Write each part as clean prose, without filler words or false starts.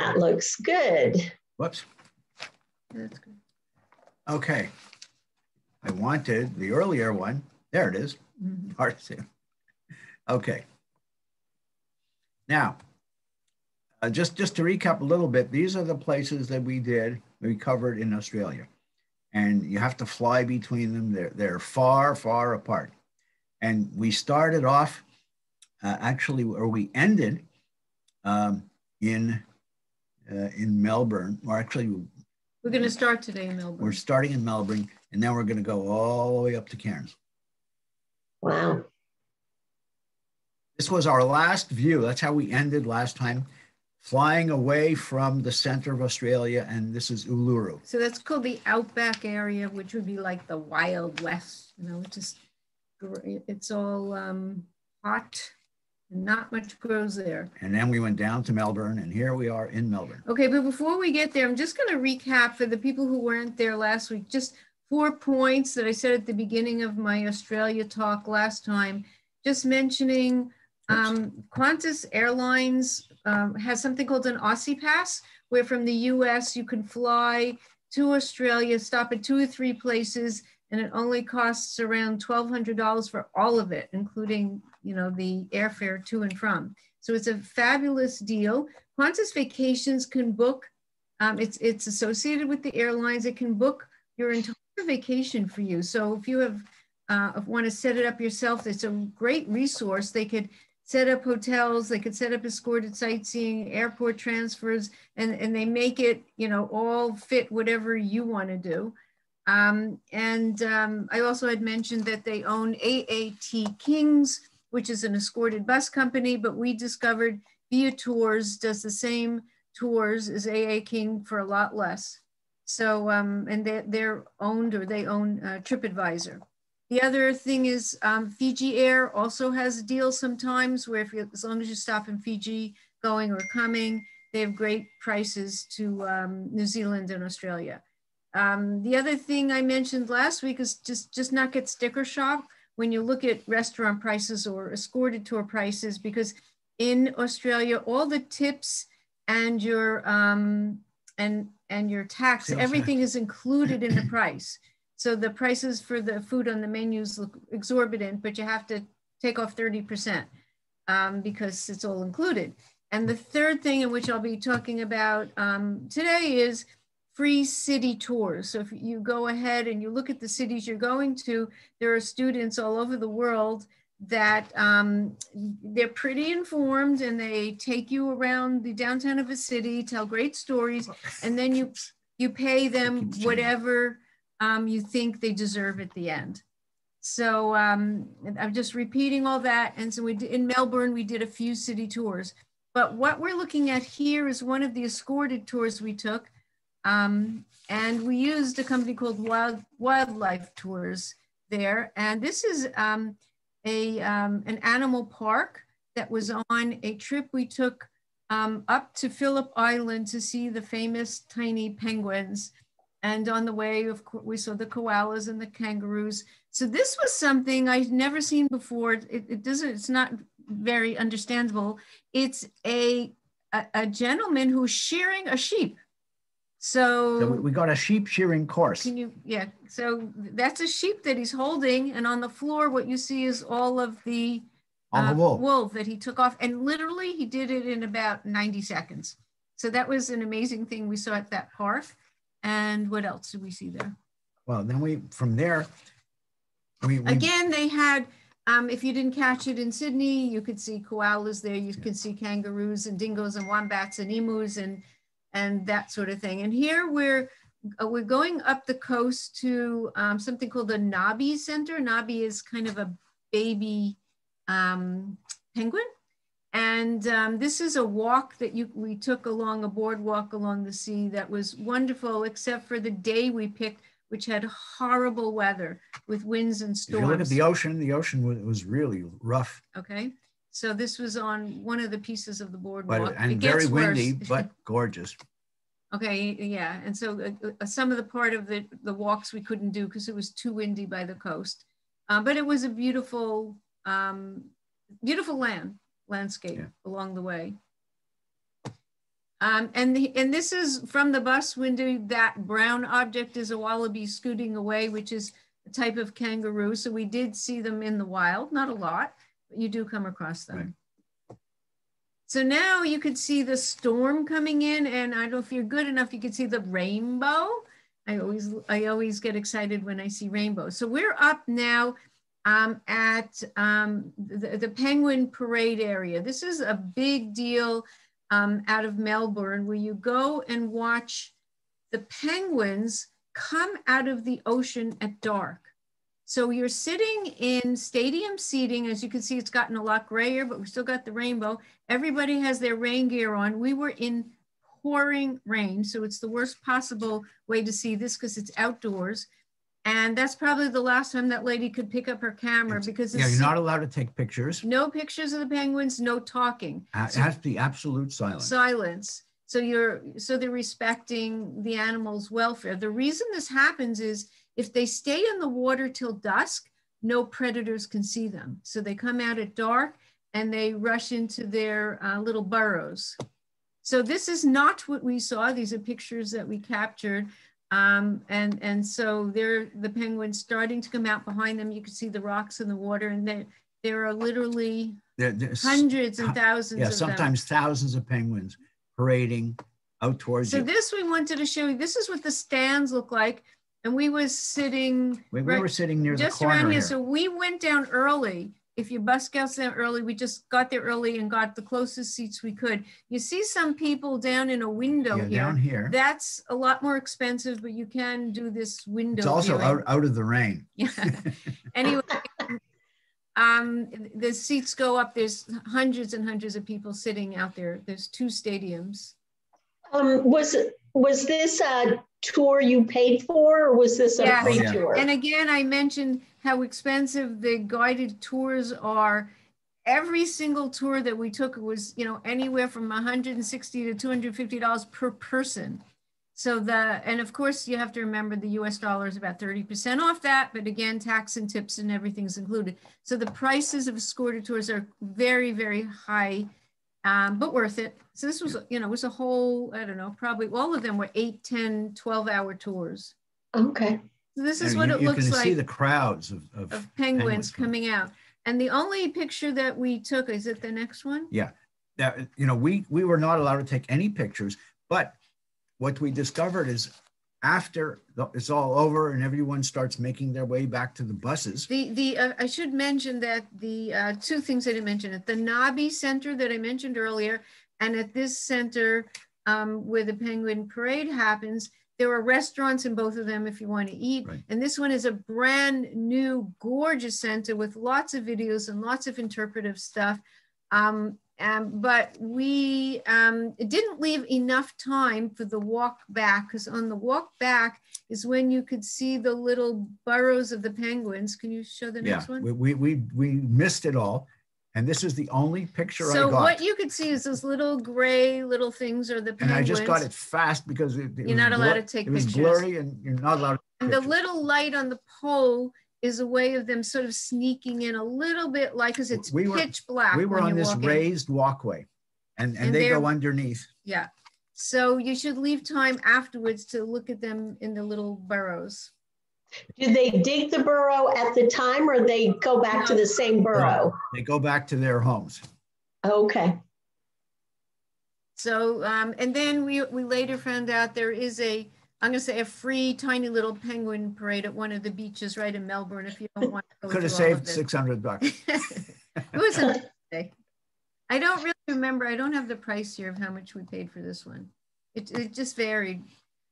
That looks good. Whoops. That's good. Okay. I wanted the earlier one. There it is. Hard to see. Okay. Now, just to recap a little bit, these are the places that we covered in Australia. And you have to fly between them. They're far, far apart. And we started off, we ended in Melbourne, or actually, we're going to start today in Melbourne. We're starting in Melbourne, and then we're going to go all the way up to Cairns. Wow. This was our last view. That's how we ended last time, flying away from the center of Australia, and this is Uluru. So that's called the outback area, which would be like the Wild West. You know, it's all hot and not much grows there. And then we went down to Melbourne, and here we are in Melbourne. Okay, but before we get there, I'm just going to recap for the people who weren't there last week, just 4 points that I said at the beginning of my Australia talk last time, just mentioning Qantas Airlines has something called an Aussie Pass, where from the US you can fly to Australia, stop at 2 or 3 places, and it only costs around $1,200 for all of it, including, you know, the airfare to and from. So it's a fabulous deal. Qantas Vacations can book, it's associated with the airlines, it can book your entire vacation for you. So if you want to set it up yourself, it's a great resource. They could set up hotels, they could set up escorted sightseeing, airport transfers, and they make it, you know, all fit whatever you want to do. I also had mentioned that they own AAT Kings, which is an escorted bus company, but we discovered Via Tours does the same tours as AA King for a lot less. So, and they're owned, or they own TripAdvisor. The other thing is Fiji Air also has a deal sometimes where as long as you stop in Fiji going or coming, they have great prices to New Zealand and Australia. The other thing I mentioned last week is just not get sticker shock when you look at restaurant prices or escorted tour prices, because in Australia, all the tips and your tax, everything is included in the price. So the prices for the food on the menus look exorbitant, but you have to take off 30% because it's all included. And the third thing, in which I'll be talking about today, is free city tours. So if you go ahead and you look at the cities you're going to, there are students all over the world that they're pretty informed, and they take you around the downtown of a city, tell great stories, and then you pay them whatever you think they deserve at the end. So I'm just repeating all that. And so in Melbourne, we did a few city tours. But what we're looking at here is one of the escorted tours we took. And we used a company called Wildlife Tours there. And this is an animal park that was on a trip we took up to Phillip Island to see the famous tiny penguins. And on the way, of course, we saw the koalas and the kangaroos. So this was something I'd never seen before. It's not very understandable. It's a gentleman who's shearing a sheep. So we got a sheep shearing course. So that's a sheep that he's holding, and on the floor, what you see is all of the wool that he took off, and literally he did it in about 90 seconds. So that was an amazing thing we saw at that park. And what else did we see there? Well, then from there, again, they had, if you didn't catch it in Sydney, you could see koalas there. You could see kangaroos and dingoes and wombats and emus and that sort of thing. And here we're going up the coast to something called the Nobby Center. Nobby is kind of a baby penguin. And this is a walk that we took along a boardwalk along the sea that was wonderful, except for the day we picked, which had horrible weather with winds and storms. If you look at the ocean was really rough. Okay. So this was on one of the pieces of the boardwalk. And very windy, but gorgeous. Okay, yeah. And so some of the part of the walks we couldn't do because it was too windy by the coast. But it was a beautiful, beautiful landscape along the way. And this is from the bus window. That brown object is a wallaby scooting away, which is a type of kangaroo. So we did see them in the wild, not a lot, but you do come across them. Right. So now you could see the storm coming in, and I don't know if you're good enough, you could see the rainbow. I always get excited when I see rainbows. So we're up now at the Penguin Parade area. This is a big deal out of Melbourne, where you go and watch the penguins come out of the ocean at dark. So you're sitting in stadium seating. As you can see, it's gotten a lot grayer, but we still got the rainbow. Everybody has their rain gear on. We were in pouring rain, so it's the worst possible way to see this because it's outdoors. And that's probably the last time that lady could pick up her camera, because yeah, you're not allowed to take pictures. No pictures of the penguins, no talking. It has to be absolute silence. Silence. So they're respecting the animals' welfare. The reason this happens is if they stay in the water till dusk, no predators can see them. So they come out at dark and they rush into their little burrows. So this is not what we saw. These are pictures that we captured. And so the penguins starting to come out behind them. You can see the rocks in the water, and there are literally hundreds and thousands of them. Sometimes thousands of penguins parading out towards you. So this we wanted to show you. This is what the stands look like. And we were sitting we were sitting near just the corner around here. Here. So we went down early. If you bus scouts down early, we just got there early and got the closest seats we could. You see some people down in a window here. Down here. That's a lot more expensive, but you can do this window. It's also out of the rain. Yeah. Anyway, the seats go up. There's hundreds and hundreds of people sitting out there. There's 2 stadiums. Was this a tour you paid for, or was this a free tour? And again, I mentioned how expensive the guided tours are. Every single tour that we took was, anywhere from $160 to $250 per person. So and of course you have to remember the US dollar is about 30% off that, but again, tax and tips and everything's included. So the prices of escorted tours are very, very high, but worth it. So this was, was a whole, I don't know, probably all of them were 8, 10, 12-hour tours. Okay. So this is what it looks like. You can see the crowds of penguins coming out. And the only picture that we took, is it the next one? Yeah. Now, we were not allowed to take any pictures, but what we discovered is after it's all over and everyone starts making their way back to the buses. I should mention that the 2 things I didn't mention. At the Nobby Center that I mentioned earlier, and at this center where the Penguin Parade happens, there are restaurants in both of them if you want to eat. Right. And this one is a brand new, gorgeous center with lots of videos and lots of interpretive stuff. But we didn't leave enough time for the walk back, because on the walk back is when you could see the little burrows of the penguins. Can you show the next one? We missed it all. And this is the only picture I got. So what you could see is those little gray little things are the penguins. And I just got it fast because you're not allowed to take pictures. It was blurry and you're not allowed to take And pictures. the little light on the pole is a way of them sort of sneaking in a little bit, like, because it's pitch black. We were on this raised walkway and they go underneath. Yeah. So you should leave time afterwards to look at them in the little burrows. Do they dig the burrow at the time, or they go back to the same burrow? They go back to their homes. Okay. So, and then we later found out there is I'm going to say a free tiny little penguin parade at one of the beaches right in Melbourne if you don't want to go. Could have saved $600. It was a day. I don't really remember. I don't have the price here of how much we paid for this one. It just varied.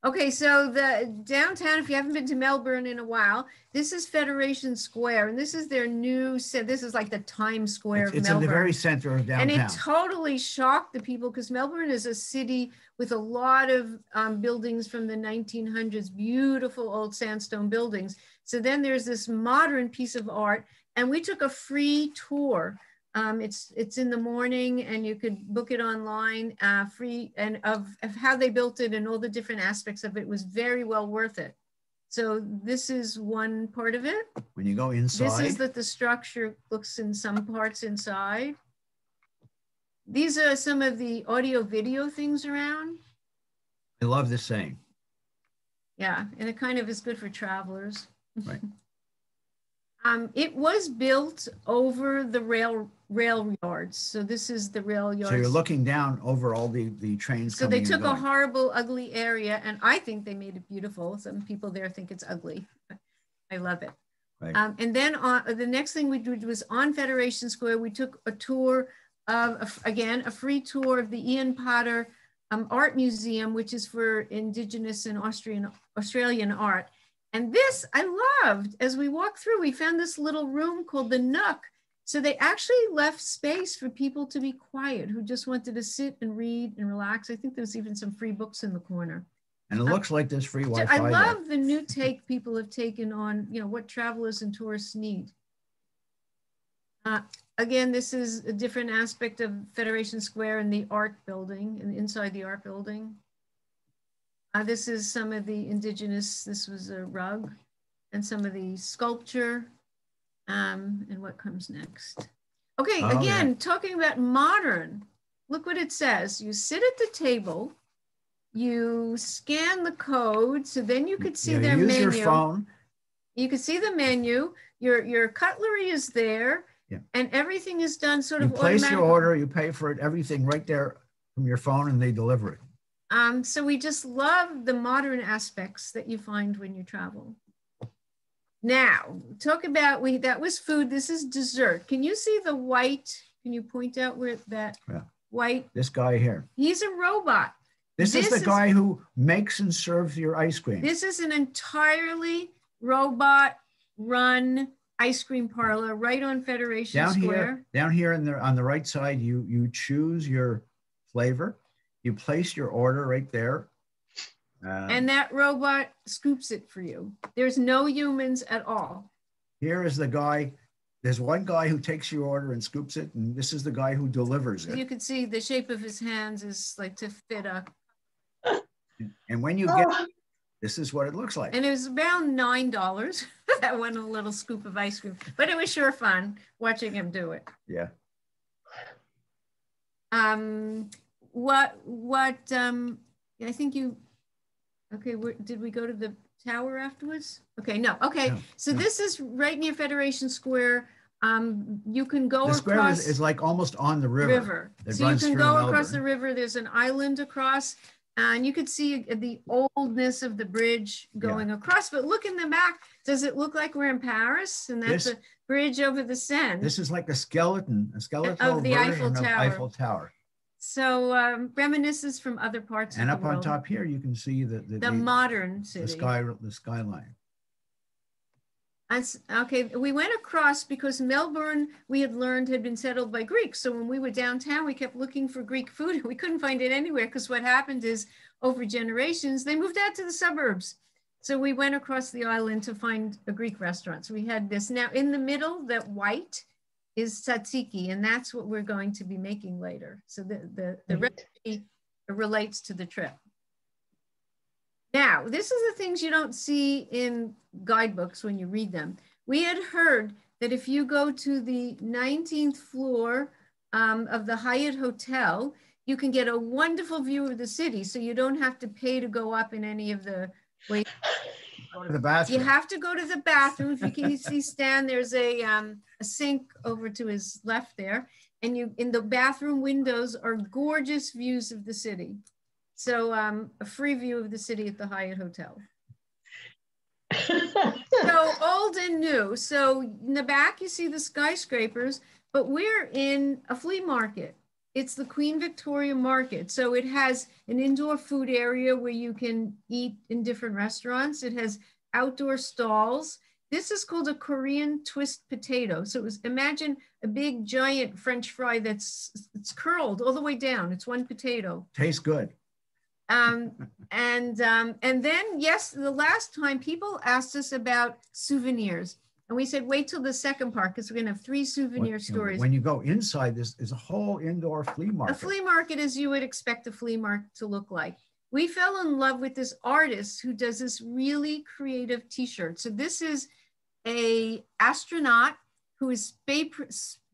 Okay, so the downtown, if you haven't been to Melbourne in a while, this is Federation Square, and this is their new set. This is like the Times Square of Melbourne. It's in the very center of downtown. And it totally shocked the people, because Melbourne is a city with a lot of buildings from the 1900s, beautiful old sandstone buildings. So then there's this modern piece of art, and we took a free tour. It's in the morning, and you could book it online, free, and of how they built it and all the different aspects of it. It was very well worth it. So this is one part of it. When you go inside. This is that the structure looks in some parts inside. These are some of the audio video things around. I love this saying. Yeah, and it kind of is good for travelers. Right. It was built over the rail yards. So this is the rail yards. So you're looking down over all the trains. So they took a horrible, ugly area, and I think they made it beautiful. Some people there think it's ugly. I love it. Right. And then the next thing we did was on Federation Square, we took a tour of, again, a free tour of the Ian Potter Art Museum, which is for Indigenous and Australian art. And this I loved. As we walked through, we found this little room called the Nook. So they actually left space for people to be quiet, who just wanted to sit and read and relax. I think there's even some free books in the corner. And it looks like there's free Wi-Fi. I love the new take people have taken on, you know, what travelers and tourists need. Again, this is a different aspect of Federation Square and the art building, and inside the art building. This is some of the indigenous, this was a rug, and some of the sculpture, and what comes next. Okay, again, talking about modern, look what it says. You sit at the table, you scan the code, so then you could see their menu. Use your phone. You can see the menu, your cutlery is there, and everything is done sort of automatically. You place your order, you pay for it, everything right there from your phone, and they deliver it. So we just love the modern aspects that you find when you travel. Now, talk about, that was food, this is dessert. Can you see the white, can you point out where that white? This guy here. He's a robot. This is the guy who makes and serves your ice cream. This is an entirely robot run ice cream parlor right on Federation Square. Down here on the right side, you choose your flavor. You place your order right there. And that robot scoops it for you. There's no humans at all. Here is the guy. There's one guy who takes your order and scoops it, and this is the guy who delivers it. You can see the shape of his hands is like to fit a. And when you get, this is what it looks like. And it was around $9. That one little scoop of ice cream, but it was sure fun watching him do it. Yeah. I think you, okay, did we go to the tower afterwards? Okay, no, okay. No, so this is right near Federation Square. You can go across. The square is like almost on the river. So you can go across the river. There's an island across, and you could see the oldness of the bridge going across. But look in the back. Does it look like we're in Paris? And that's a bridge over the Seine. This is like a skeleton of the Eiffel Tower. Eiffel Tower. So reminiscences from other parts of the world. And up on top here, you can see the modern city. The skyline. Okay, we went across because Melbourne, we had learned, had been settled by Greeks. So when we were downtown, we kept looking for Greek food. We couldn't find it anywhere because what happened is over generations, they moved out to the suburbs. So we went across the island to find a Greek restaurant. So we had this. Now in the middle, that white is tzatziki, and that's what we're going to be making later. So the recipe relates to the trip. Now, this is the things you don't see in guidebooks when you read them. We had heard that if you go to the 19th floor of the Hyatt Hotel, you can get a wonderful view of the city. So you don't have to pay to go up in any of the ways. Go to the bathroom. You have to go to the bathroom. If you can see Stan, there's a sink over to his left there. And in the bathroom windows are gorgeous views of the city. So a free view of the city at the Hyatt Hotel. So old and new. So in the back, you see the skyscrapers, but we're in a flea market. It's the Queen Victoria Market. So it has an indoor food area where you can eat in different restaurants. It has outdoor stalls. This is called a Korean twist potato. So imagine a big giant French fry it's curled all the way down. It's one potato. Tastes good. And then, yes, the last time people asked us about souvenirs. And we said, wait till the second part, because we're going to have 3 souvenir stories. When you go inside, this is a whole indoor flea market. A flea market as you would expect a flea market to look like. We fell in love with this artist who does this really creative t-shirt. So this is a astronaut who is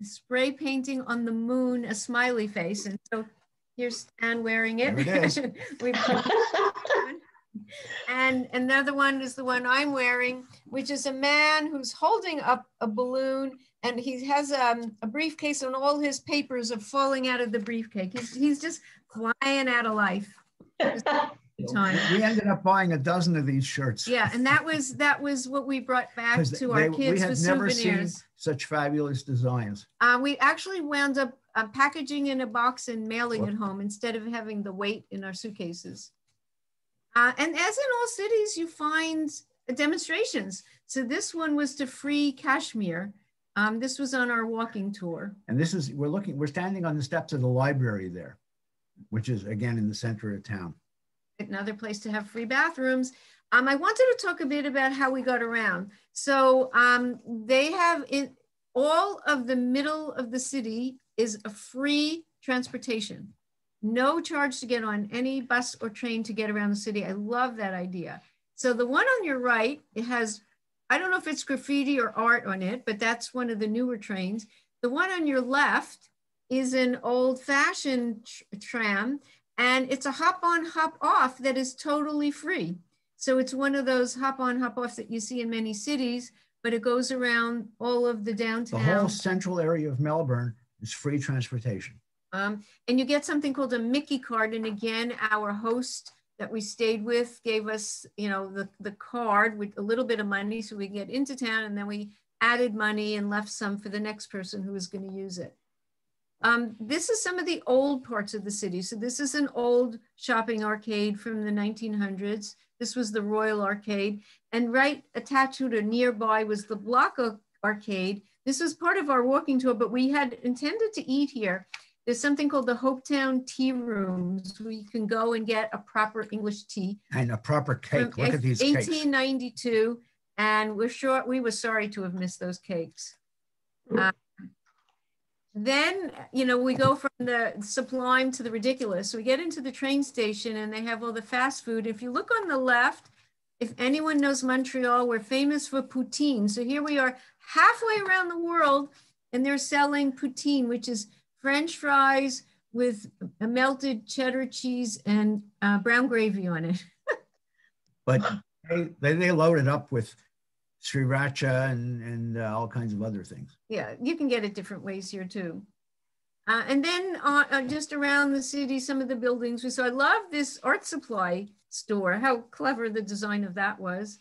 spray painting on the moon a smiley face. And so here's Stan wearing it. There it is. And another one is the one I'm wearing, which is a man who's holding up a balloon, and he has a briefcase, and all his papers are falling out of the briefcase. He's just flying out of life. We ended up buying a dozen of these shirts. Yeah, and that was what we brought back to our kids for souvenirs. We had never seen such fabulous designs. We actually wound up packaging in a box and mailing it home instead of having the weight in our suitcases. And as in all cities, you find demonstrations. So this one was to free Kashmir. This was on our walking tour. And this is, we're standing on the steps of the library there, which is again in the center of town. Another place to have free bathrooms. I wanted to talk a bit about how we got around. So they have in all of the middle of the city is a free transportation. No charge to get on any bus or train to get around the city. I love that idea. So the one on your right, it has, I don't know if it's graffiti or art on it, but that's one of the newer trains. The one on your left is an old-fashioned tram, and it's a hop-on, hop-off that is totally free. So it's one of those hop-on, hop-offs that you see in many cities, but it goes around all of the downtown. The whole central area of Melbourne is free transportation. And you get something called a Mickey card. And again, our host that we stayed with gave us, the card with a little bit of money so we can get into town. And then we added money and left some for the next person who was going to use it. This is some of the old parts of the city. So this is an old shopping arcade from the 1900s. This was the Royal Arcade. And right attached to it or nearby was the Block Arcade. This was part of our walking tour, but we had intended to eat here. There's something called the Hopetown Tea Rooms where you can go and get a proper English tea. And a proper cake. Look at these cakes. 1892. And we were sorry to have missed those cakes. Then, we go from the sublime to the ridiculous. So we get into the train station and they have all the fast food. If you look on the left, if anyone knows Montreal, we're famous for poutine. So here we are halfway around the world and they're selling poutine, which is French fries with a melted cheddar cheese and brown gravy on it. But they load it up with sriracha and all kinds of other things. Yeah, you can get it different ways here too. And then just around the city, some of the buildings we saw. I love this art supply store, how clever the design of that was.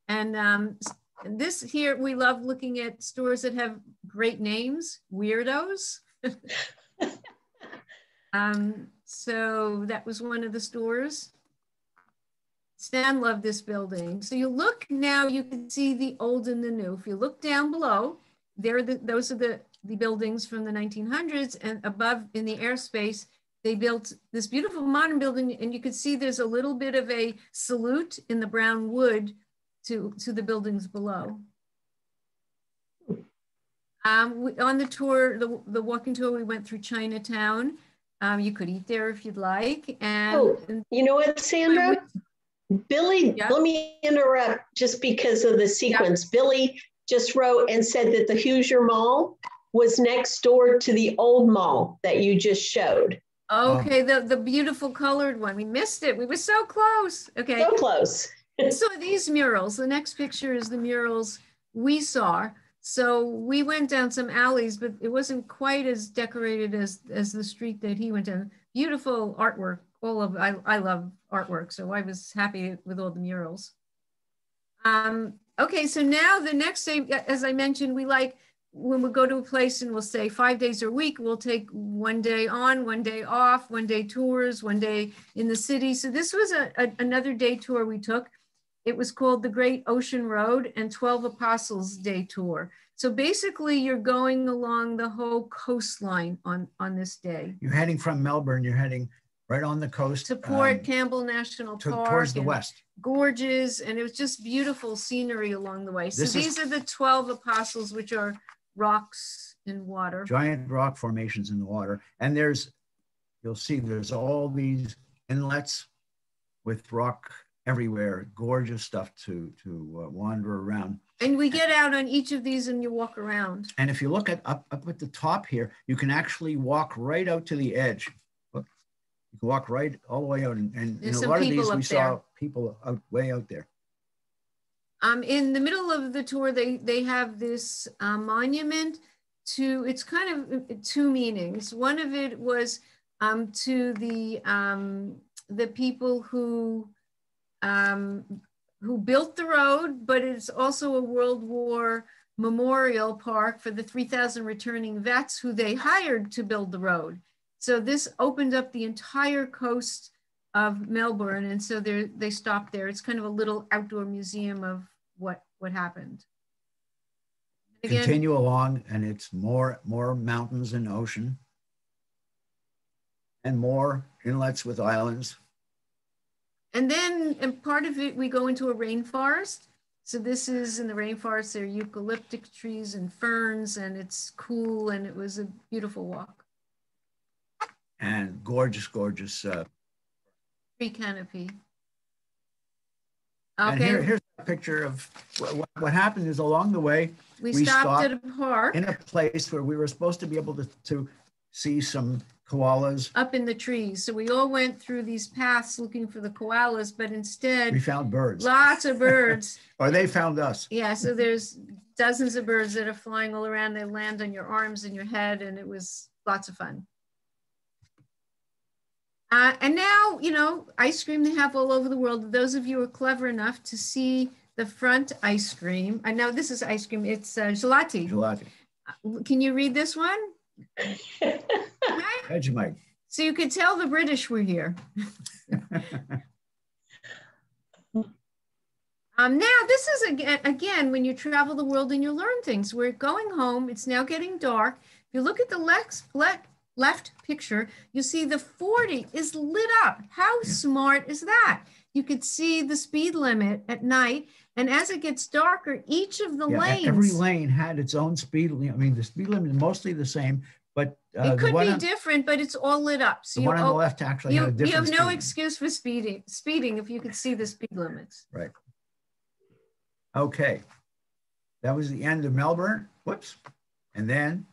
And this here, we love looking at stores that have great names, Weirdos. So that was one of the stores. Stan loved this building. So you look now, you can see the old and the new. If you look down below, those are the buildings from the 1900s, and above in the airspace, they built this beautiful modern building, and you could see there's a little bit of a salute in the brown wood to the buildings below. On the tour, the walking tour, we went through Chinatown. You could eat there if you'd like. And you know what, Sandra? Billy, yeah. Let me interrupt just because of the sequence. Yeah. Billy just wrote and said that the Hoosier Mall was next door to the old mall that you just showed. Okay, the beautiful colored one. We missed it. We were so close. Okay. So close. So these murals, the next picture is the murals we saw. So we went down some alleys, but it wasn't quite as decorated as the street that he went down. Beautiful artwork. I love artwork, so I was happy with all the murals. Okay, so now the next day, as I mentioned, we like when we go to a place and we'll stay 5 days a week, we'll take 1 day on, 1 day off, 1 day tours, 1 day in the city. So this was another day tour we took. It was called the Great Ocean Road and 12 Apostles Day Tour. So basically you're going along the whole coastline on this day. You're heading from Melbourne, you're heading right on the coast. To Port Campbell National Park. Towards the west. Gorges, and it was just beautiful scenery along the way. So these are the 12 apostles, which are rocks in water. Giant rock formations in the water. And you'll see there's all these inlets with rock everywhere. Gorgeous stuff to wander around. And we get out on each of these and you walk around. And if you look at up at the top here, you can actually walk right out to the edge. Look, you can walk right all the way out. And in a lot of these, we saw people way out there. In the middle of the tour, they have this monument to, it's kind of two meanings. One of it was to the people who built the road, but it's also a World War memorial park for the 3,000 returning vets who they hired to build the road. So this opened up the entire coast of Melbourne, and so they stopped there. It's kind of a little outdoor museum of what happened. Again, continue along, and it's more mountains and ocean, and more inlets with islands. And then, and part of it, we go into a rainforest. So this is in the rainforest, there are eucalyptic trees and ferns, and it's cool, and it was a beautiful walk. And gorgeous, gorgeous. Tree canopy. Okay. And here's a picture of what happened is along the way, we stopped at a park. In a place where we were supposed to be able to see some koalas. Up in the trees. So we all went through these paths looking for the koalas, but instead we found birds. Lots of birds. Or they found us. Yeah, so there's dozens of birds that are flying all around. They land on your arms and your head, and it was lots of fun. And now, you know, ice cream they have all over the world. Those of you who are clever enough to see the front ice cream. I know this is ice cream. It's gelati. Gelati. Can you read this one? Vegemite. So you could tell the British were here. Now this is again, when you travel the world and you learn things. We're going home. It's now getting dark. If you look at the left picture, you see the 40 is lit up. How smart is that? You could see the speed limit at night. And as it gets darker, each of the lanes. Every lane had its own speed limit. I mean, the speed limit is mostly the same, but it could be different, but it's all lit up. So the one on the left actually had a different You have no speed excuse for speeding if you could see the speed limits. Right. Okay. That was the end of Melbourne. Whoops. And then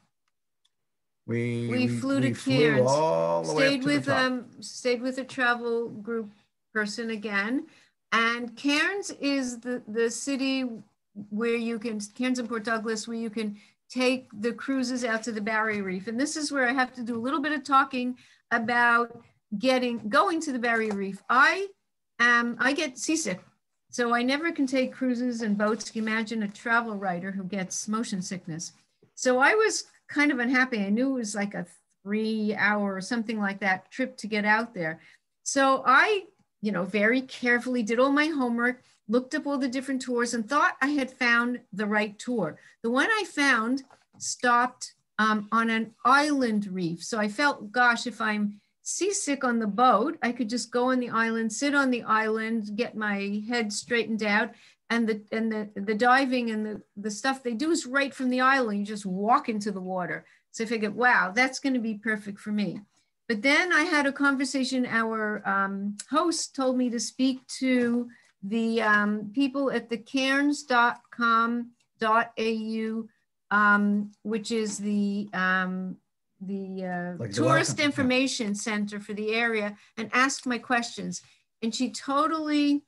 we flew to Cairns. All the way up to the top. Stayed with a travel group person again. And Cairns is the city where you can, Cairns and Port Douglas, where you can take the cruises out to the Barrier Reef. And this is where I have to do a little bit of talking about going to the Barrier Reef. I get seasick. So I never can take cruises and boats. Can you imagine a travel writer who gets motion sickness? So I was kind of unhappy. I knew it was like a 3-hour or something like that trip to get out there. So I, you know, very carefully did all my homework, looked up all the different tours and thought I had found the right tour. The one I found stopped on an island reef. So I felt, gosh, if I'm seasick on the boat, I could just go on the island, sit on the island, get my head straightened out. And the diving and the stuff they do is right from the island. You just walk into the water. So I figured, wow, that's going to be perfect for me. But then I had a conversation. Our host told me to speak to the people at the cairns.com.au, which is the tourist information center for the area, and ask my questions. And she totally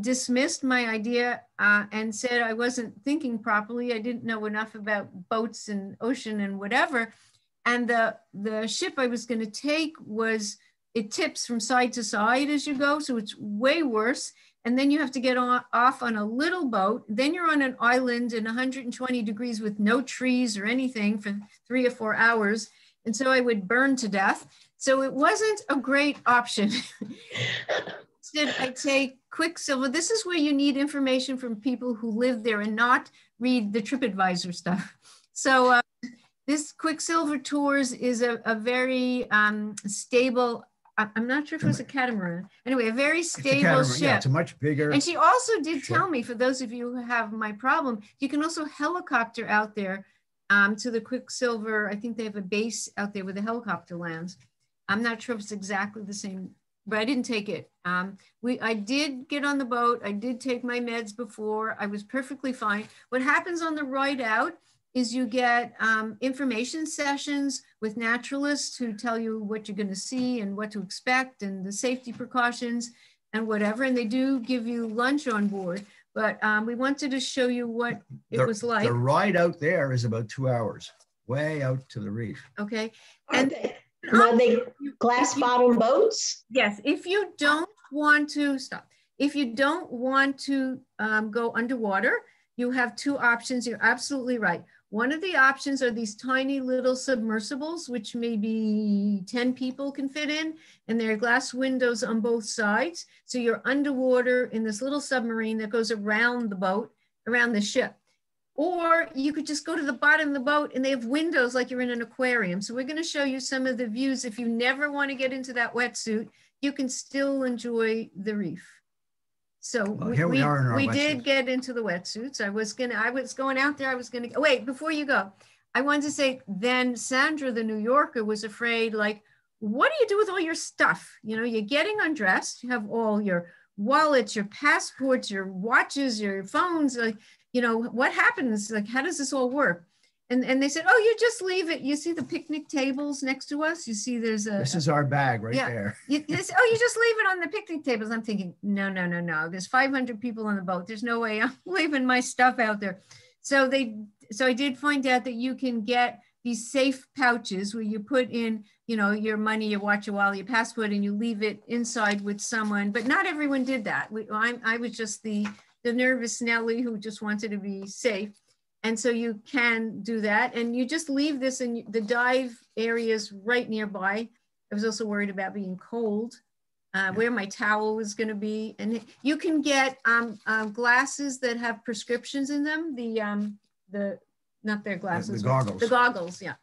dismissed my idea and said I wasn't thinking properly. I didn't know enough about boats and ocean and whatever. And the ship I was going to take it tips from side to side as you go. So it's way worse. And then you have to get off on a little boat. Then you're on an island in 120 degrees with no trees or anything for 3 or 4 hours. And so I would burn to death. So it wasn't a great option. Instead, I take Quicksilver. This is where you need information from people who live there and not read the TripAdvisor stuff. So this Quicksilver Tours is a very stable, I'm not sure if it was a catamaran. Anyway, a very stable ship. Yeah, it's a much bigger. And she also did tell me, for those of you who have my problem, you can also helicopter out there to the Quicksilver. I think they have a base out there where the helicopter lands. I'm not sure if it's exactly the same but I didn't take it. I did get on the boat. I did take my meds before. I was perfectly fine. What happens on the ride out is you get information sessions with naturalists who tell you what you're going to see and what to expect and the safety precautions and whatever. And they do give you lunch on board. But we wanted to show you what it was like. The ride out there is about 2 hours, way out to the reef. Okay. And are they glass bottom boats? Yes. If you don't want to if you don't want to go underwater, you have two options. You're absolutely right. One of the options are these tiny little submersibles, which maybe 10 people can fit in, and there are glass windows on both sides. So you're underwater in this little submarine that goes around the boat, around the ship. Or you could just go to the bottom of the boat and they have windows like you're in an aquarium. So we're going to show you some of the views. If you never want to get into that wetsuit, you can still enjoy the reef. So here we are in our we wetsuits. did get into the wetsuits. I was going out there. Wait, before you go, I wanted to say, then Sandra, the New Yorker, was afraid, like, what do you do with all your stuff? You know, you're getting undressed. You have all your wallets, your passports, your watches, your phones. Like, you know, what happens? Like, how does this all work? And they said, oh, you just leave it. You see the picnic tables next to us? You see there's a... This is our bag right there. You just leave it on the picnic tables. I'm thinking, no. There's 500 people on the boat. There's no way I'm leaving my stuff out there. So I did find out that you can get these safe pouches where you put in, you know, your money, your watch, your wallet, your passport, and you leave it inside with someone. But not everyone did that. I was just the nervous Nelly who just wanted to be safe. And so you can do that. And you just leave this in the dive areas right nearby. I was also worried about being cold, where my towel was going to be. And you can get glasses that have prescriptions in them. Not their glasses. The goggles. The goggles, yeah.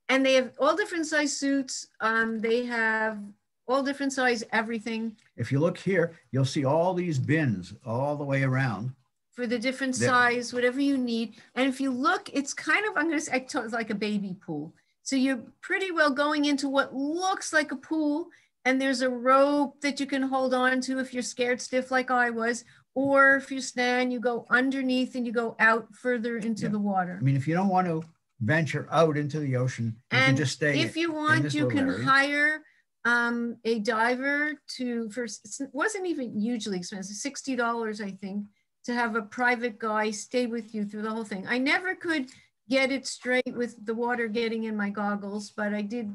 And they have all different size suits. They have all different size everything. If you look here, you'll see all these bins all the way around. For the different size, whatever you need. And if you look, it's kind of, it's like a baby pool. So you're pretty well going into what looks like a pool, and there's a rope that you can hold on to if you're scared stiff like I was, or if you stand, you go underneath and you go out further into the water. I mean, if you don't want to venture out into the ocean, you can just stay. If you want, you can hire a diver it wasn't even hugely expensive, $60, I think, to have a private guy stay with you through the whole thing. I never could get it straight with the water getting in my goggles, but I did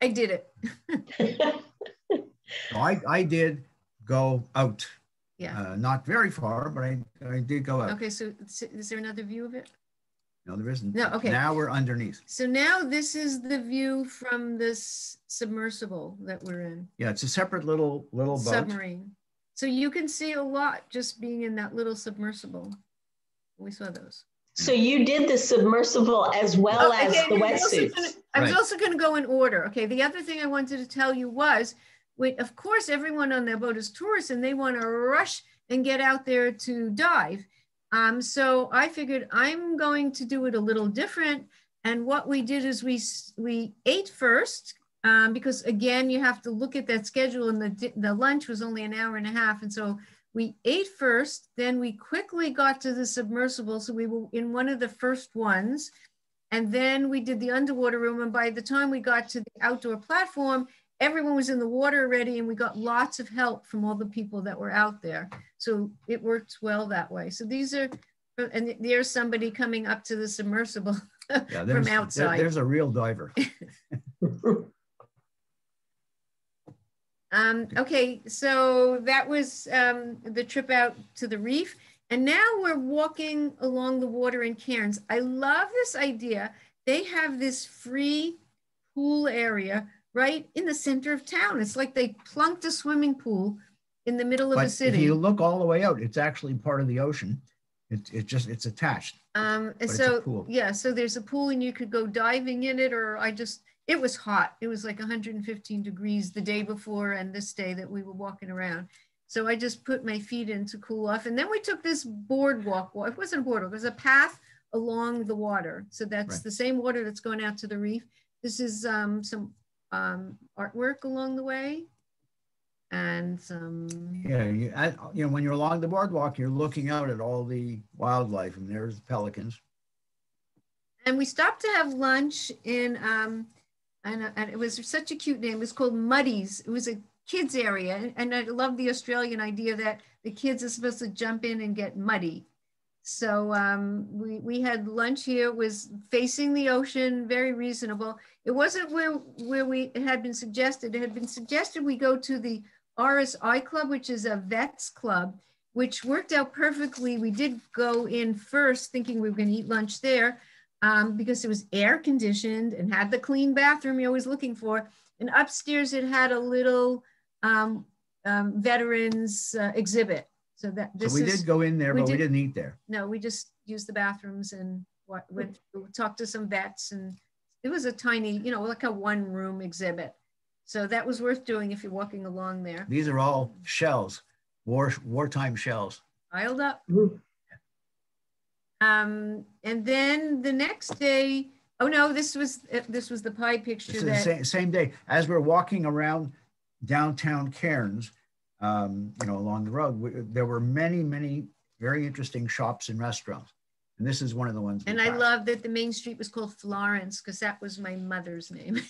it. I did go out. Yeah. Not very far, but I did go out. Okay, so is there another view of it? No, there isn't. No, okay. Now we're underneath. So now this is the view from this submersible that we're in. Yeah, it's a separate little boat. Submarine. So you can see a lot just being in that little submersible. We saw those. So you did the submersible as well as the wetsuits. I was also going to go in order. Okay, the other thing I wanted to tell you was, of course, everyone on that boat is tourists and they want to rush and get out there to dive. So I figured I'm going to do it a little different. And what we did is we ate first, because again, you have to look at that schedule, and the lunch was only an hour and a half. And so we ate first, then we quickly got to the submersible. So we were in one of the first ones, and then we did the underwater room. And by the time we got to the outdoor platform, everyone was in the water already, and we got lots of help from all the people that were out there. So it worked well that way. So these are, and there's somebody coming up to the submersible from outside. There's a real diver. Okay, so that was the trip out to the reef. And now we're walking along the water in cairns. I love this idea. They have this free pool area right in the center of town. It's like they plunked a swimming pool in the middle of a city. If you look all the way out, it's actually part of the ocean. It's attached. And so, yeah, so there's a pool and you could go diving in it, or it was hot. It was like 115 degrees the day before and this day that we were walking around. So I just put my feet in to cool off. And then we took this boardwalk. Well, it wasn't a boardwalk, it was a path along the water. So that's the same water that's going out to the reef. This is some artwork along the way. and some. Yeah, you know, when you're along the boardwalk, you're looking out at all the wildlife, and there's the pelicans. And we stopped to have lunch in, and it was such a cute name. It was called Muddies. It was a kids area, and I love the Australian idea that the kids are supposed to jump in and get muddy. So we had lunch here. It was facing the ocean, very reasonable. It wasn't where it had been suggested. It had been suggested we go to the RSI Club, which is a vets club, which worked out perfectly. We did go in first thinking we were going to eat lunch there because it was air conditioned and had the clean bathroom you're always looking for. And upstairs it had a little veterans exhibit. So we did go in there, but we didn't eat there. No, we just used the bathrooms and talked to some vets, and it was a tiny, you know, like a one-room exhibit. So that was worth doing if you're walking along there. These are all shells, wartime shells. Piled up. And then the next day, oh no, this was the pie picture. This is the same day as we're walking around downtown Cairns. You know, along the road, there were many very interesting shops and restaurants. And this is one of the ones. And I love that the main street was called Florence because that was my mother's name.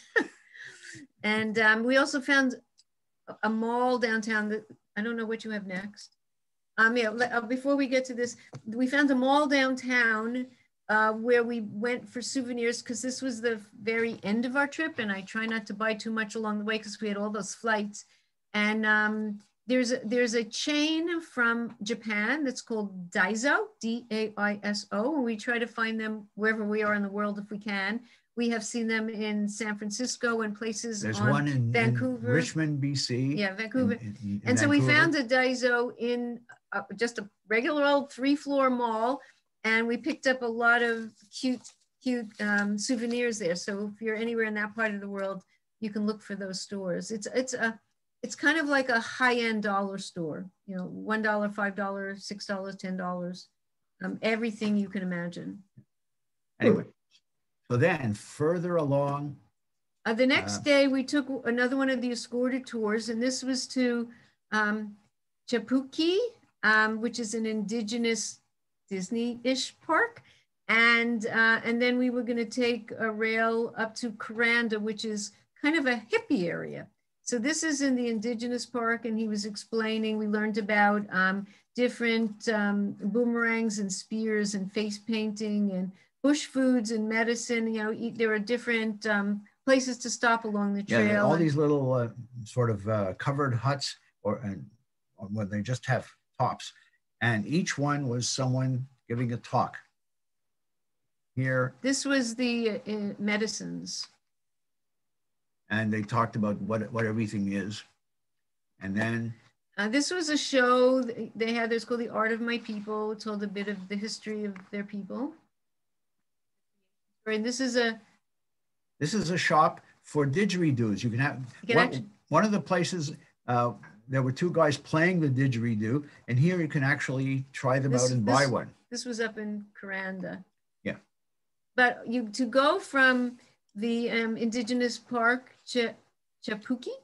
And we also found a mall downtown that, I don't know what you have next. Yeah, before we get to this, we found a mall downtown where we went for souvenirs because this was the very end of our trip. And I try not to buy too much along the way because we had all those flights. And there's a chain from Japan that's called Daiso, D-A-I-S-O, and we try to find them wherever we are in the world if we can. We have seen them in San Francisco and places. There's one in Vancouver, Richmond, BC. Yeah, Vancouver. And so we found a Daiso in just a regular old 3-floor mall, and we picked up a lot of cute souvenirs there. So if you're anywhere in that part of the world, you can look for those stores. It's kind of like a high-end dollar store, you know, $1, $5, $6, $10, everything you can imagine. Anyway, so then further along. The next day we took another one of the escorted tours, and this was to Chapuki, which is an indigenous Disney-ish park. And then we were gonna take a rail up to Kuranda, which is kind of a hippie area. So this is in the indigenous park, and he was explaining, we learned about different boomerangs and spears and face painting and bush foods and medicine. You know, there are different places to stop along the trail. Yeah, all these little sort of covered huts or when they just have tops. And each one was someone giving a talk. Here. This was the medicines. And they talked about what everything is. And then this was a show they had. It's called The Art of My People. It told a bit of the history of their people. And this is a shop for didgeridoos. You can have one of the places. There were 2 guys playing the didgeridoo, and here you can actually try them out and buy one. This was up in Kuranda. Yeah. But to go from the indigenous park, Chapuki.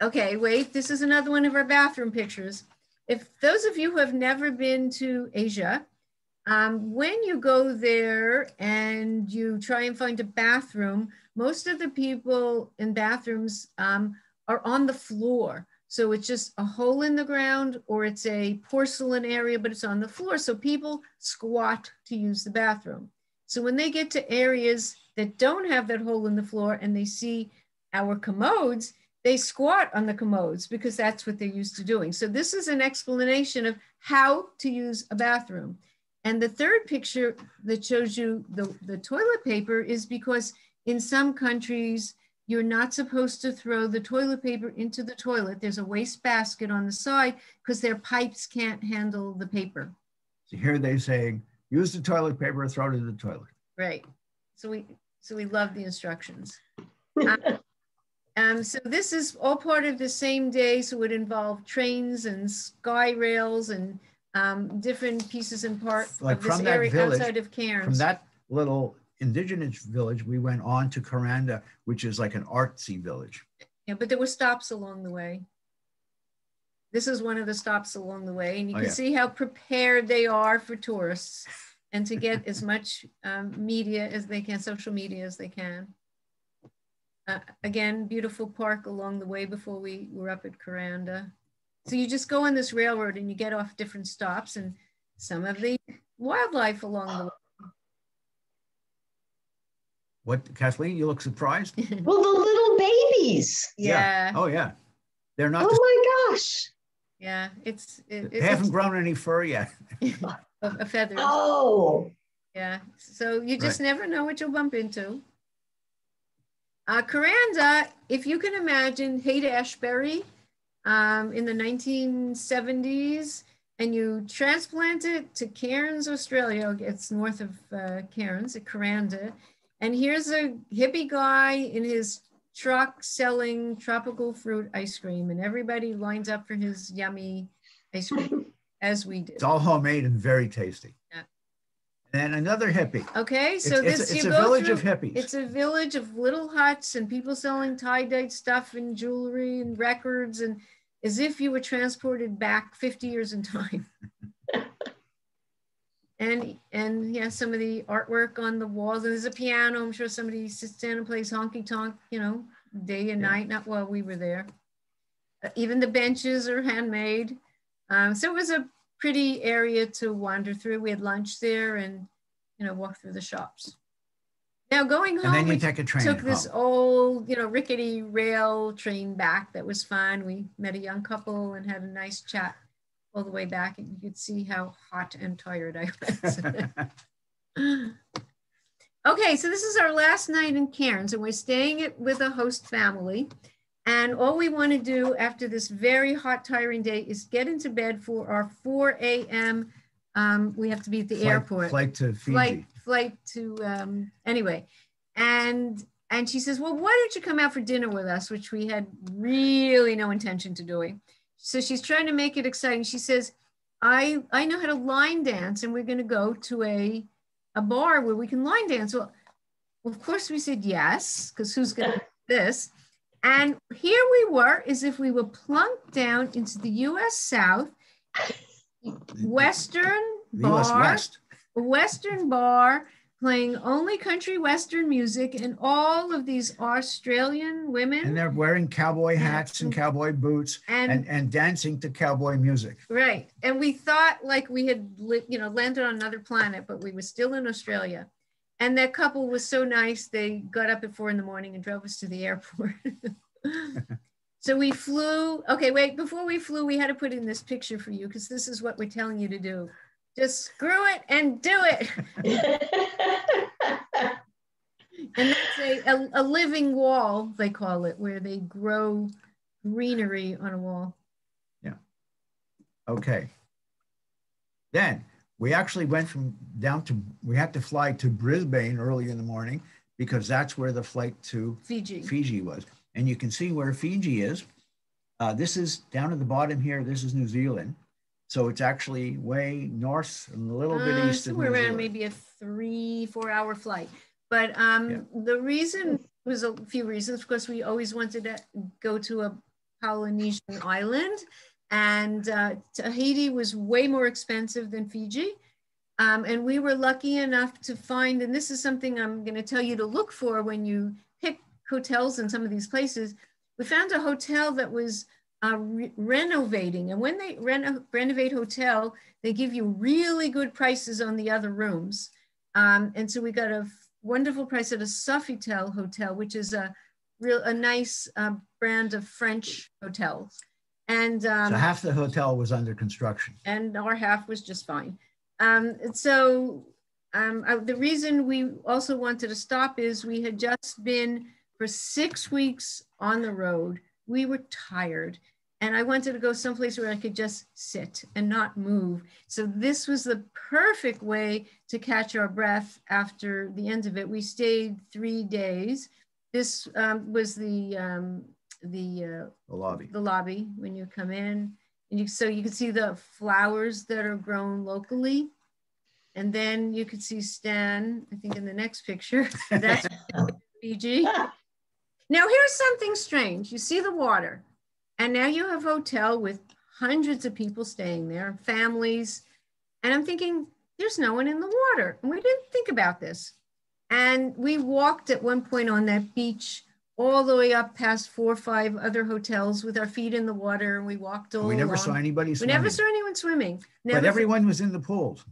Okay, wait, this is another one of our bathroom pictures. If those of you who have never been to Asia, when you go there and you try and find a bathroom, most of the people in bathrooms are on the floor. So it's just a hole in the ground, or it's a porcelain area, but it's on the floor. So people squat to use the bathroom. So when they get to areas that don't have that hole in the floor and they see our commodes, they squat on the commodes because that's what they're used to doing. So this is an explanation of how to use a bathroom. And the third picture that shows you the toilet paper is because in some countries, you're not supposed to throw the toilet paper into the toilet. There's a waste basket on the side because their pipes can't handle the paper. So here they're saying, use the toilet paper, throw it in the toilet. Right. So we love the instructions. So this is all part of the same day. So it would involve trains and sky rails and different pieces and parts like of this area outside of Cairns. From that little indigenous village, we went on to Kuranda, which is like an artsy village. Yeah, but there were stops along the way. This is one of the stops along the way, and you can yeah. see how prepared they are for tourists and to get as much media as they can, social media as they can. Again, beautiful park along the way before we were up at Kuranda. So you just go on this railroad and you get off different stops and some of the wildlife along the way. What, Kathleen, you look surprised? Well, the little babies. Yeah. Oh, yeah. They're not. Oh my gosh. Yeah, They haven't grown any fur yet. a feather. Oh. Yeah, so you just never know what you'll bump into. Kuranda, if you can imagine Haight-Ashbury in the 1970s, and you transplant it to Cairns, Australia, it's north of Cairns, at Kuranda, and here's a hippie guy in his truck selling tropical fruit ice cream, and everybody lines up for his yummy ice cream, as we did. It's all homemade and very tasty. Yeah. And another hippie. Okay, so it's a village of hippies. It's a village of little huts and people selling tie-dyed stuff and jewelry and records, and as if you were transported back 50 years in time. And yeah, some of the artwork on the walls. And there's a piano. I'm sure somebody sits down and plays honky tonk, you know, day and night. Not while we were there. Even the benches are handmade. So it was a pretty area to wander through. We had lunch there and, you know, walk through the shops. Now going home, and then you take a train took this old, you know, rickety rail train back. That was fun. We met a young couple and had a nice chat all the way back, and you could see how hot and tired I was. Okay, so this is our last night in Cairns, and we're staying with a host family. And all we want to do after this very hot, tiring day is get into bed for our 4 a.m. We have to be at the airport. Flight to Fiji. Flight to, anyway. And she says, well, why don't you come out for dinner with us, which we had really no intention to doing. So she's trying to make it exciting. She says, I know how to line dance, and we're going to go to a bar where we can line dance. Well, of course we said yes, because who's going to do this? And here we were, as if we were plunked down into the U.S. South, Western bar, Western bar, playing only country Western music, and all of these Australian women. And they're wearing cowboy hats and cowboy boots and dancing to cowboy music. Right. And we thought like we had, you know, landed on another planet, but we were still in Australia. And that couple was so nice. They got up at 4 in the morning and drove us to the airport. So we flew. Okay, wait, before we flew, we had to put in this picture for you, because this is what we're telling you to do. Just screw it and do it. And that's a living wall, they call it, where they grow greenery on a wall. Yeah. Okay. Then we actually went we had to fly to Brisbane early in the morning, because that's where the flight to Fiji was. And you can see where Fiji is. This is down at the bottom here. This is New Zealand. So it's actually way north and a little bit east of New Zealand. Around maybe a 3-4 hour flight. But the reason was a few reasons. Of course, we always wanted to go to a Polynesian island, and Tahiti was way more expensive than Fiji. And we were lucky enough to find, and this is something I'm going to tell you to look for when you pick hotels in some of these places. We found a hotel that was renovating, and when they renovate hotel, they give you really good prices on the other rooms. And so we got a wonderful price at a Sofitel hotel, which is a nice brand of French hotels. And so half the hotel was under construction, and our half was just fine. The reason we also wanted to stop is we had just been for 6 weeks on the road. We were tired, and I wanted to go someplace where I could just sit and not move. So this was the perfect way to catch our breath after the end of it. We stayed 3 days. This was the lobby when you come in, and so you can see the flowers that are grown locally. And then you could see Stan, I think in the next picture, that's Fiji. Now here's something strange. You see the water, and now you have a hotel with hundreds of people staying there, families. And I'm thinking, there's no one in the water. And we didn't think about this. And we walked at one point on that beach all the way up past 4 or 5 other hotels with our feet in the water. And we walked all We never along. saw anybody We swimming. never saw anyone swimming. Never but everyone was in the pools.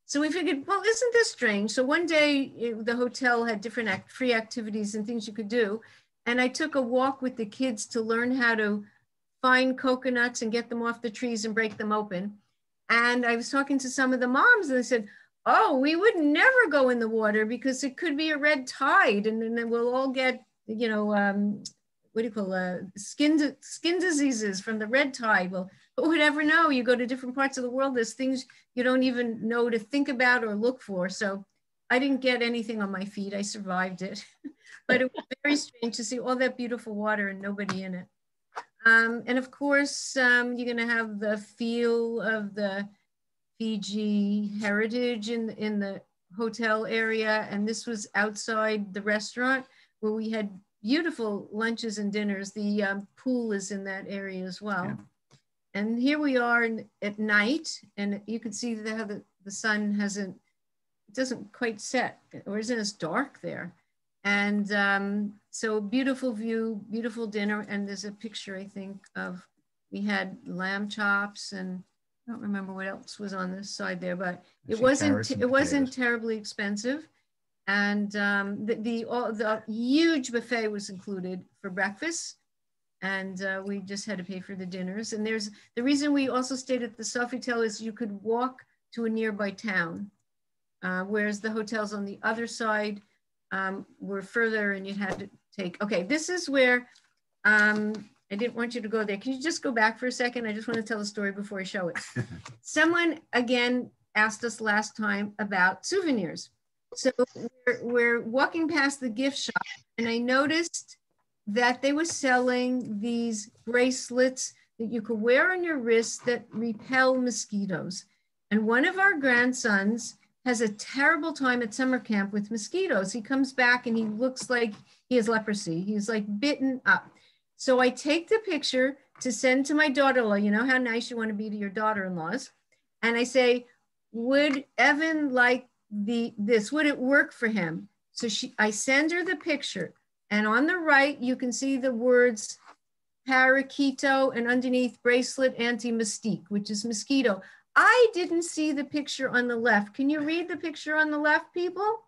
So we figured, well, isn't this strange? So one day the hotel had different free activities and things you could do. And I took a walk with the kids to learn how to find coconuts and get them off the trees and break them open. And I was talking to some of the moms and they said, oh, we would never go in the water because it could be a red tide and then we'll all get, you know, what do you call skin diseases from the red tide. Well, who would ever know? You go to different parts of the world, there's things you don't even know to think about or look for. So I didn't get anything on my feet. I survived it. But it was very strange to see all that beautiful water and nobody in it. And of course, you're going to have the feel of the Fiji heritage in the hotel area. And this was outside the restaurant where we had beautiful lunches and dinners. The pool is in that area as well. Yeah. And here we are at night, and you can see how the sun doesn't quite set, or isn't as dark there. And so beautiful view, beautiful dinner. And there's a picture, I think, of, we had lamb chops and I don't remember what else was on this side there, but it wasn't terribly expensive. And the huge buffet was included for breakfast. And we just had to pay for the dinners. And there's the reason we also stayed at the Sofitel is you could walk to a nearby town, whereas the hotels on the other side were further and you had to take, okay, this is where, I didn't want you to go there. Can you just go back for a second? I just want to tell a story before I show it. Someone, again, asked us last time about souvenirs. So we're walking past the gift shop and I noticed that they were selling these bracelets that you could wear on your wrist that repel mosquitoes. And one of our grandsons has a terrible time at summer camp with mosquitoes. He comes back and he looks like he has leprosy. He's like bitten up. So I take the picture to send to my daughter-in-law. You know how nice you want to be to your daughter-in-laws. And I say, would Evan like this? Would it work for him? So I send her the picture. And on the right, you can see the words parakeeto and underneath bracelet anti-mystique, which is mosquito. I didn't see the picture on the left. Can you read the picture on the left, people?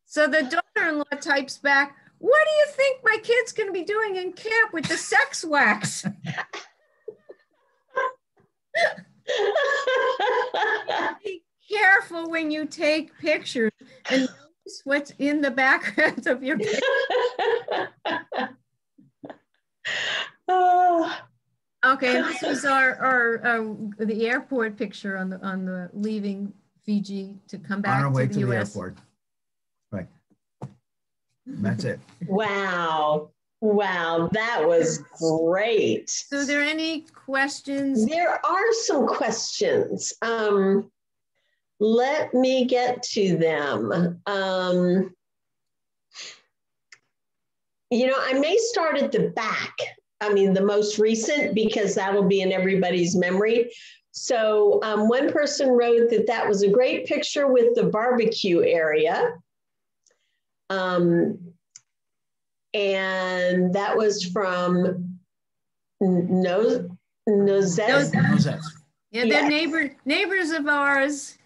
So the daughter-in-law types back, what do you think my kid's going to be doing in camp with the sex wax? Be careful when you take pictures and notice what's in the background of your picture. Okay, this was the airport picture on the leaving Fiji to come back on our way to the US. Airport. Right. That's it. Wow. Wow, that was great. So are there any questions? There are some questions. Let me get to them. You know, I may start at the back. I mean, the most recent, because that'll be in everybody's memory. So one person wrote that was a great picture with the barbecue area. And that was from Nozet. Yeah, they're neighbors of ours.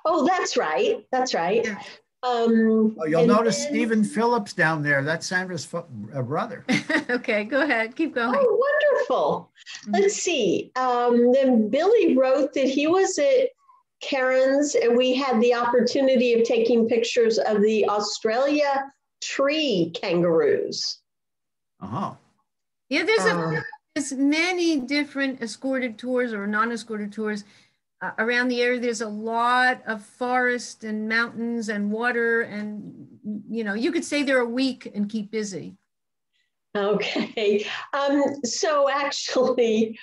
Oh, that's right. That's right. Yeah. You'll notice Stephen Phillips down there. That's Sandra's brother. Okay, go ahead. Keep going. Oh, wonderful. Let's see. Then Billy wrote that he was at Karen's and we had the opportunity of taking pictures of the Australia tree kangaroos. Uh-huh. Yeah, there's many different escorted tours or non-escorted tours around the area. There's a lot of forest and mountains and water, and you know, you could stay there a week and keep busy. Okay. So actually,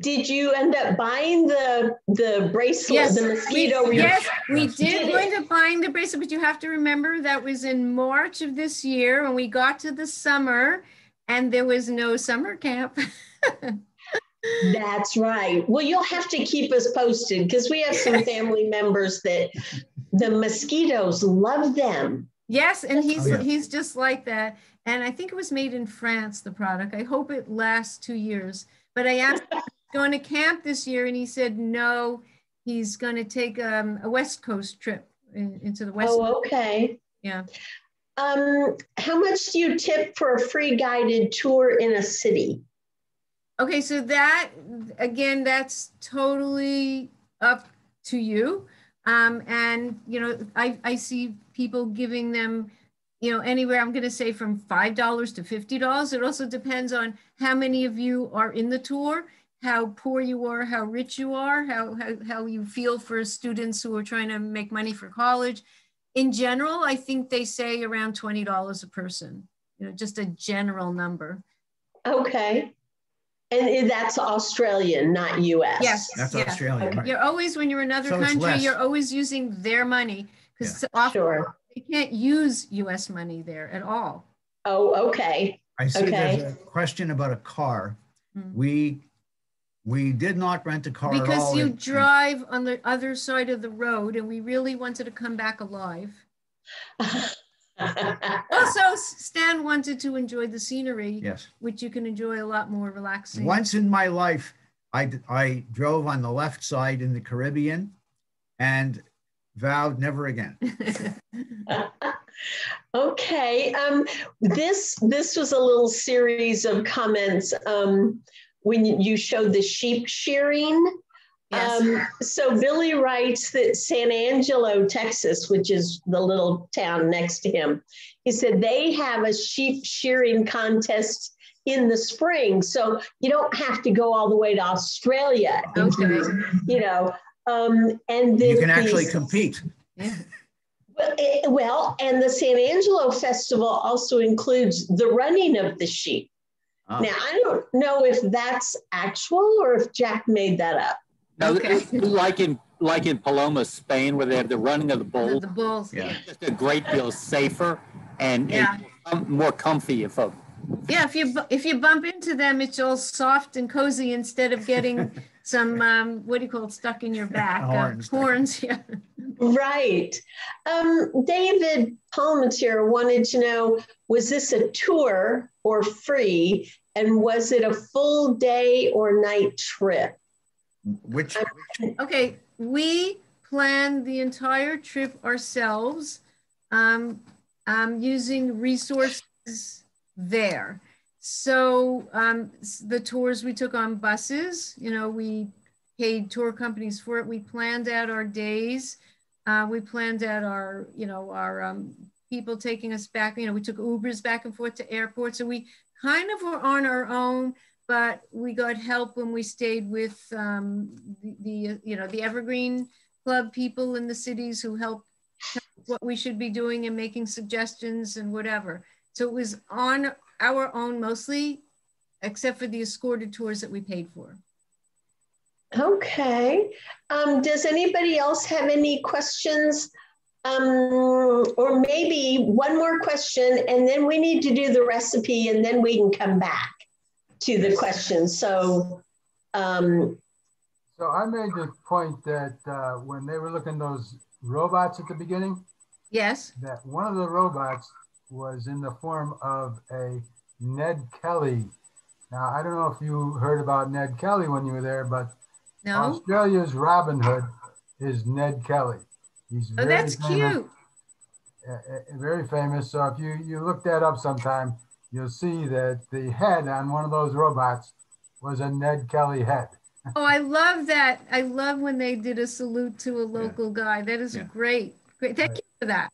did you end up buying the bracelet, yes, the mosquito? Yes, we did wind up buying the bracelet, but you have to remember that was in March of this year when we got to the summer. And there was no summer camp. That's right. Well, you'll have to keep us posted because we have some family members that the mosquitoes love them. Yes, and Oh, yeah. he's just like that. And I think it was made in France, the product. I hope it lasts 2 years. But I asked him if he's going to camp this year, and he said no. He's going to take a West Coast trip into the West. Oh, okay. Yeah. How much do you tip for a free guided tour in a city? Okay, so that, again, that's totally up to you. And, you know, I see people giving them, you know, anywhere, I'm going to say from $5 to $50. It also depends on how many of you are in the tour, how poor you are, how rich you are, how you feel for students who are trying to make money for college. In general, I think they say around $20 a person, you know, just a general number. Okay. And that's Australian, not US. Yes. That's yeah. Australian. Okay. Right. You're always, when you're in another So it's country, less. you're always using their money because often Sure. you can't use US money there at all. Oh, okay. I see Okay. there's a question about a car. Hmm. We did not rent a car at Because all. you drive on the other side of the road, and we really wanted to come back alive. Also, Stan wanted to enjoy the scenery, Yes. which you can enjoy a lot more relaxing. Once in my life, I drove on the left side in the Caribbean and vowed never again. Okay. This was a little series of comments when you showed the sheep shearing. Yes. So Billy writes that San Angelo, Texas, which is the little town next to him, he said they have a sheep shearing contest in the spring. So you don't have to go all the way to Australia. Okay. You know, and You can actually compete. Yeah. Well, and the San Angelo Festival also includes the running of the sheep. Oh. Now, I don't know if that's actual or if Jack made that up. No, Okay. like in Paloma, Spain, where they have the running of the bulls. The bulls. Yeah. It's just a great deal safer and Yeah. more comfy if a Yeah, if you bump into them, it's all soft and cozy instead of getting some what do you call it, stuck in your back? Horns. Yeah. Right. David Palmatier wanted to know, was this a tour or free? And was it a full day or night trip? Which Okay, we planned the entire trip ourselves using resources there. So the tours we took on buses, you know, we paid tour companies for it. We planned out our days. We planned out our, you know, our people taking us back. You know, we took Ubers back and forth to airports. So we kind of were on our own, but we got help when we stayed with the you know, the Evergreen Club people in the cities who helped tell us what we should be doing and making suggestions and whatever. So it was on our own mostly, except for the escorted tours that we paid for. Okay. Does anybody else have any questions? Or maybe one more question, and then we need to do the recipe, and then we can come back to the questions. So I made the point that when they were looking at those robots at the beginning, Yes. that one of the robots was in the form of a Ned Kelly. Now, I don't know if you heard about Ned Kelly when you were there, but No. Australia's Robin Hood is Ned Kelly. He's Oh, that's cute. Very famous. So if you look that up sometime, you'll see that the head on one of those robots was a Ned Kelly head. Oh, I love that. I love when they did a salute to a local guy. That is great. Thank you for that.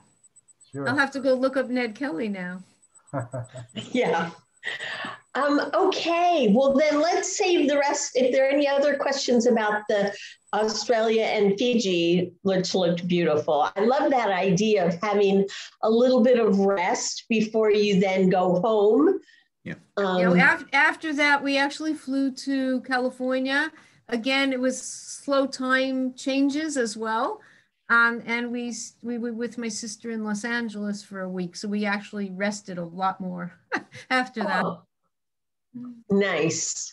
Sure. I'll have to go look up Ned Kelly now. yeah. Okay, well then let's save the rest. If there are any other questions about the Australia and Fiji, which looked beautiful. I love that idea of having a little bit of rest before you then go home. Yeah. You know, after that, we actually flew to California. Again, it was slow time changes as well. And we were with my sister in Los Angeles for a week. So we actually rested a lot more after that. Nice.